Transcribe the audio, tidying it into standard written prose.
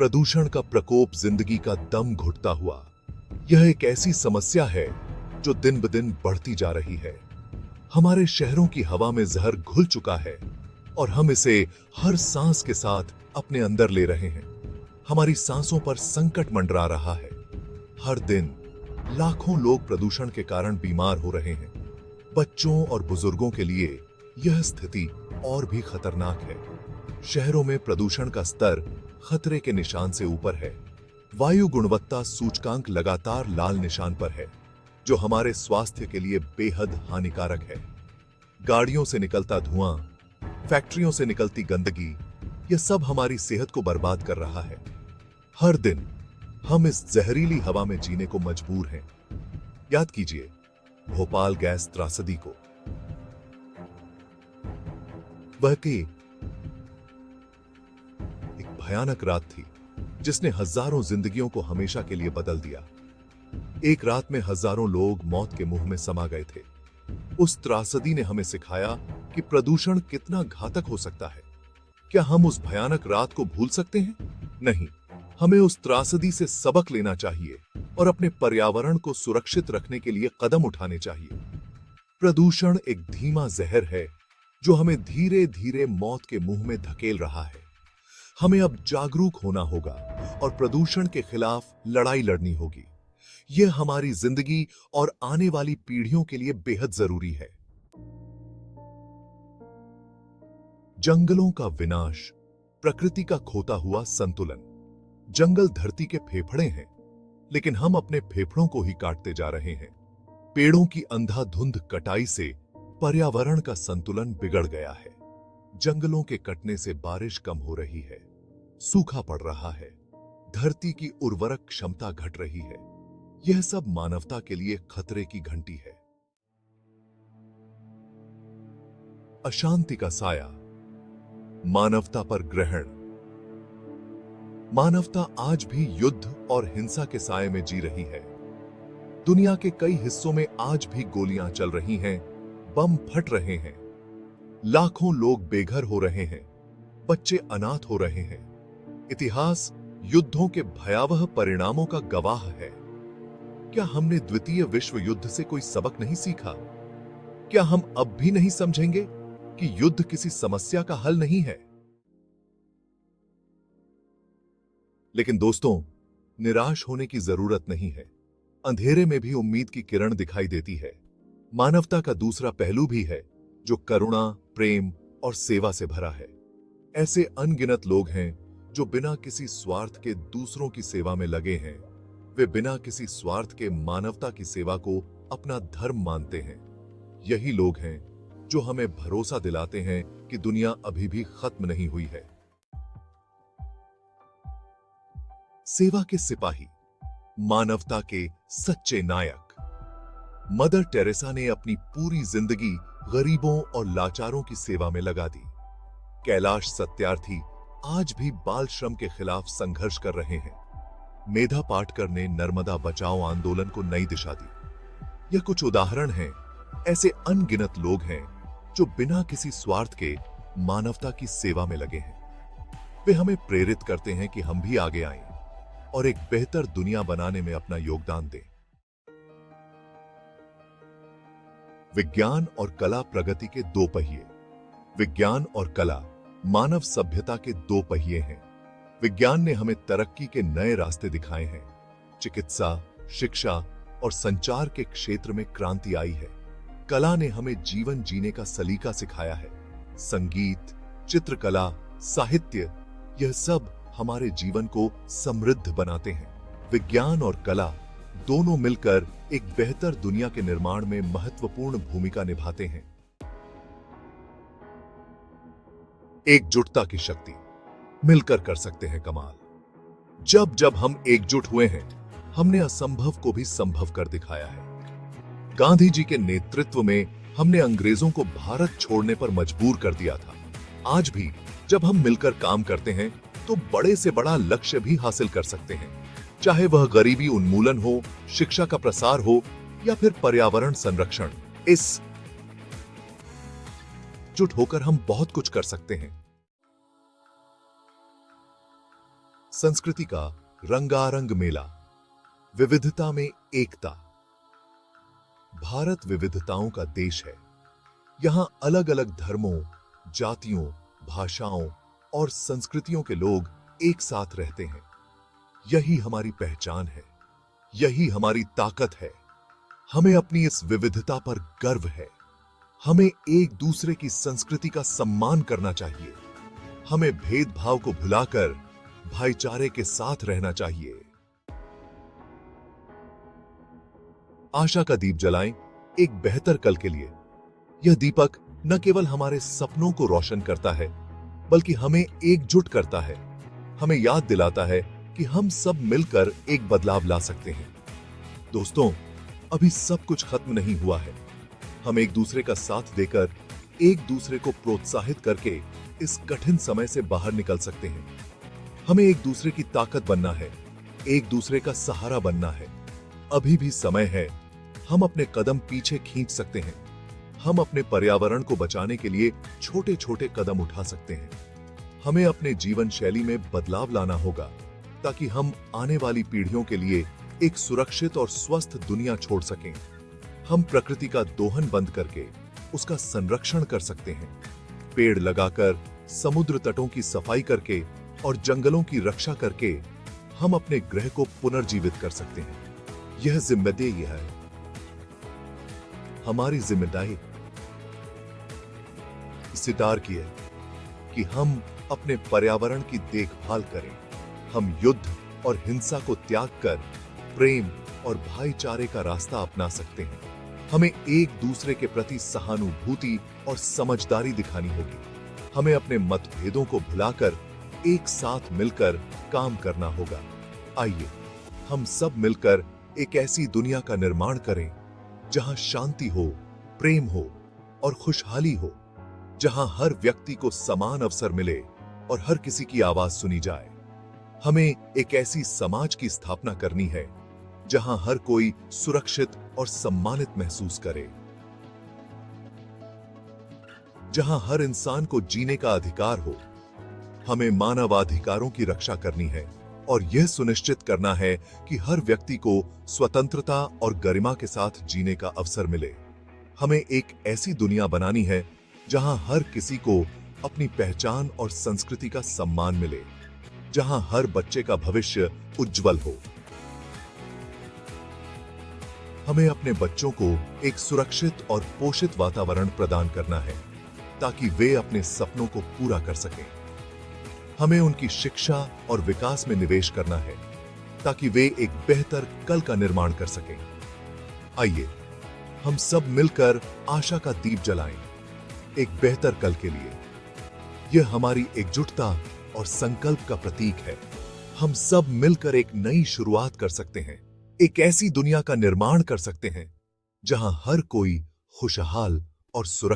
प्रदूषण का प्रकोप जिंदगी का दम घुटता हुआ। यह एक ऐसी समस्या है जो दिन ब दिन बढ़ती जा रही है। हमारे शहरों की हवा में जहर घुल चुका है और हम इसे हर सांस के साथ अपने अंदर ले रहे हैं। हमारी सांसों पर संकट मंडरा रहा है। हर दिन लाखों लोग प्रदूषण के कारण बीमार हो रहे हैं। बच्चों और बुजुर्गों के लिए यह स्थिति और भी खतरनाक है। शहरों में प्रदूषण का स्तर खतरे के निशान से ऊपर है। वायु गुणवत्ता सूचकांक लगातार लाल निशान पर है, जो हमारे स्वास्थ्य के लिए बेहद हानिकारक है। गाड़ियों से निकलता धुआं, फैक्ट्रियों से निकलती गंदगी, यह सब हमारी सेहत को बर्बाद कर रहा है। हर दिन हम इस जहरीली हवा में जीने को मजबूर हैं। याद कीजिए भोपाल गैस त्रासदी को। वह की एक भयानक रात थी जिसने हजारों जिंदगियों को हमेशा के लिए बदल दिया। एक रात में हजारों लोग मौत के मुंह में समा गए थे। उस त्रासदी ने हमें सिखाया कि प्रदूषण कितना घातक हो सकता है। क्या हम उस भयानक रात को भूल सकते हैं? नहीं, हमें उस त्रासदी से सबक लेना चाहिए और अपने पर्यावरण को सुरक्षित रखने के लिए कदम उठाने चाहिए। प्रदूषण एक धीमा जहर है जो हमें धीरे धीरे मौत के मुंह में धकेल रहा है। हमें अब जागरूक होना होगा और प्रदूषण के खिलाफ लड़ाई लड़नी होगी। यह हमारी जिंदगी और आने वाली पीढ़ियों के लिए बेहद जरूरी है। जंगलों का विनाश, प्रकृति का खोता हुआ संतुलन। जंगल धरती के फेफड़े हैं, लेकिन हम अपने फेफड़ों को ही काटते जा रहे हैं। पेड़ों की अंधाधुंध कटाई से पर्यावरण का संतुलन बिगड़ गया है। जंगलों के कटने से बारिश कम हो रही है, सूखा पड़ रहा है, धरती की उर्वरक क्षमता घट रही है। यह सब मानवता के लिए खतरे की घंटी है। अशांति का साया, मानवता पर ग्रहण। मानवता आज भी युद्ध और हिंसा के साए में जी रही है। दुनिया के कई हिस्सों में आज भी गोलियां चल रही हैं, बम फट रहे हैं, लाखों लोग बेघर हो रहे हैं, बच्चे अनाथ हो रहे हैं। इतिहास युद्धों के भयावह परिणामों का गवाह है। क्या हमने द्वितीय विश्व युद्ध से कोई सबक नहीं सीखा? क्या हम अब भी नहीं समझेंगे कि युद्ध किसी समस्या का हल नहीं है? लेकिन दोस्तों, निराश होने की जरूरत नहीं है। अंधेरे में भी उम्मीद की किरण दिखाई देती है। मानवता का दूसरा पहलू भी है जो करुणा, प्रेम और सेवा से भरा है। ऐसे अनगिनत लोग हैं जो बिना किसी स्वार्थ के दूसरों की सेवा में लगे हैं। वे बिना किसी स्वार्थ के मानवता की सेवा को अपना धर्म मानते हैं। यही लोग हैं जो हमें भरोसा दिलाते हैं कि दुनिया अभी भी खत्म नहीं हुई है। सेवा के सिपाही, मानवता के सच्चे नायक। मदर टेरेसा ने अपनी पूरी जिंदगी गरीबों और लाचारों की सेवा में लगा दी। कैलाश सत्यार्थी आज भी बाल श्रम के खिलाफ संघर्ष कर रहे हैं। मेधा पाटकर ने नर्मदा बचाओ आंदोलन को नई दिशा दी। यह कुछ उदाहरण हैं। ऐसे अनगिनत लोग हैं जो बिना किसी स्वार्थ के मानवता की सेवा में लगे हैं। वे हमें प्रेरित करते हैं कि हम भी आगे आएं और एक बेहतर दुनिया बनाने में अपना योगदान दें। विज्ञान और कला प्रगति के दो पहिए। विज्ञान और कला मानव सभ्यता के दो पहिए हैं। विज्ञान ने हमें तरक्की के नए रास्ते दिखाए हैं। चिकित्सा, शिक्षा और संचार के क्षेत्र में क्रांति आई है। कला ने हमें जीवन जीने का सलीका सिखाया है। संगीत, चित्रकला, साहित्य, यह सब हमारे जीवन को समृद्ध बनाते हैं। विज्ञान और कला दोनों मिलकर एक बेहतर दुनिया के निर्माण में महत्वपूर्ण भूमिका निभाते हैं। एकजुटता की शक्ति, मिलकर कर सकते हैं कमाल। जब जब हम एकजुट हुए हैं, हमने असंभव को भी संभव कर दिखाया है। गांधी जी के नेतृत्व में हमने अंग्रेजों को भारत छोड़ने पर मजबूर कर दिया था। आज भी जब हम मिलकर काम करते हैं तो बड़े से बड़ा लक्ष्य भी हासिल कर सकते हैं, चाहे वह गरीबी उन्मूलन हो, शिक्षा का प्रसार हो या फिर पर्यावरण संरक्षण। इस जुट होकर हम बहुत कुछ कर सकते हैं। संस्कृति का रंगारंग मेला, विविधता में एकता। भारत विविधताओं का देश है। यहां अलग अलग धर्मों, जातियों, भाषाओं और संस्कृतियों के लोग एक साथ रहते हैं। यही हमारी पहचान है, यही हमारी ताकत है। हमें अपनी इस विविधता पर गर्व है। हमें एक दूसरे की संस्कृति का सम्मान करना चाहिए। हमें भेदभाव को भुलाकर भाईचारे के साथ रहना चाहिए। आशा का दीप जलाएं एक बेहतर कल के लिए। यह दीपक न केवल हमारे सपनों को रोशन करता है, बल्कि हमें एकजुट करता है। हमें याद दिलाता है कि हम सब मिलकर एक बदलाव ला सकते हैं। दोस्तों, अभी सब कुछ खत्म नहीं हुआ है। हम एक दूसरे का साथ देकर, एक दूसरे को प्रोत्साहित करके इस कठिन समय से बाहर निकल सकते हैं। हमें एक दूसरे की ताकत बनना है, एक दूसरे का सहारा बनना है। अभी भी समय है। हम अपने कदम पीछे खींच सकते हैं। हम अपने पर्यावरण को बचाने के लिए छोटे छोटे कदम उठा सकते हैं। हमें अपने जीवन शैली में बदलाव लाना होगा, ताकि हम आने वाली पीढ़ियों के लिए एक सुरक्षित और स्वस्थ दुनिया छोड़ सकें। हम प्रकृति का दोहन बंद करके उसका संरक्षण कर सकते हैं। पेड़ लगाकर, समुद्र तटों की सफाई करके और जंगलों की रक्षा करके हम अपने ग्रह को पुनर्जीवित कर सकते हैं। यह जिम्मेदारी है, हमारी जिम्मेदारी सितार की है कि हम अपने पर्यावरण की देखभाल करें। हम युद्ध और हिंसा को त्याग कर प्रेम और भाईचारे का रास्ता अपना सकते हैं। हमें एक दूसरे के प्रति सहानुभूति और समझदारी दिखानी होगी। हमें अपने मतभेदों को भुलाकर एक साथ मिलकर काम करना होगा। आइए हम सब मिलकर एक ऐसी दुनिया का निर्माण करें जहां शांति हो, प्रेम हो और खुशहाली हो, जहां हर व्यक्ति को समान अवसर मिले और हर किसी की आवाज सुनी जाए। हमें एक ऐसी समाज की स्थापना करनी है जहां हर कोई सुरक्षित और सम्मानित महसूस करे, जहां हर इंसान को जीने का अधिकार हो। हमें मानवाधिकारों की रक्षा करनी है और यह सुनिश्चित करना है कि हर व्यक्ति को स्वतंत्रता और गरिमा के साथ जीने का अवसर मिले। हमें एक ऐसी दुनिया बनानी है जहां हर किसी को अपनी पहचान और संस्कृति का सम्मान मिले, जहां हर बच्चे का भविष्य उज्जवल हो। हमें अपने बच्चों को एक सुरक्षित और पोषित वातावरण प्रदान करना है, ताकि वे अपने सपनों को पूरा कर सकें। हमें उनकी शिक्षा और विकास में निवेश करना है, ताकि वे एक बेहतर कल का निर्माण कर सकें। आइए हम सब मिलकर आशा का दीप जलाएं, एक बेहतर कल के लिए। यह हमारी एकजुटता और संकल्प का प्रतीक है। हम सब मिलकर एक नई शुरुआत कर सकते हैं, एक ऐसी दुनिया का निर्माण कर सकते हैं जहां हर कोई खुशहाल और सुरक्षित